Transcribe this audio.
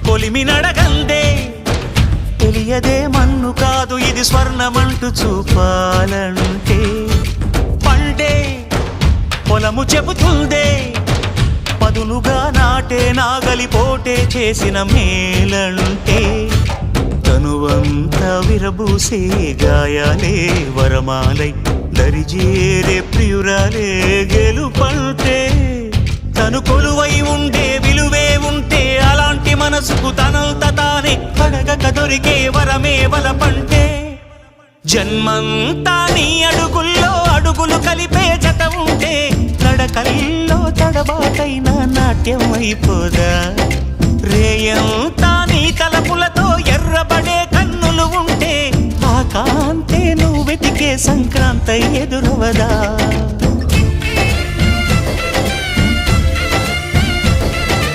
కొలిమి నడగందే తెలియదే మన్ను కాదు ఇది స్వర్ణమంటూ చూపాలంటే పండే పొలము చెబుతుందే పదునుగా నాటే నాగలిపోటే చేసిన మేలంటే తనువంతా విరబూసే గాయాలే వరమాలై దరిజేరే ప్రియురాలే గెలుపంటే తను కొలువై ఉండే విలువే ఉంటే అలాంటి మనసుకు తనంత తానే అడగక దొరికే వరమే వలపంటే జన్మంతా నీ అడుగుల్లో అడుగులు కలిపే జత ఉంటే నడకల్లో తడబాటైన నాట్యం అయిపోదా రేయంతా నీ తలపులతో ఎర్రబడే కన్నులు ఉంటే ఆ కాంతే నువ్వు వెతికే సంక్రాంతి ఎదురవదా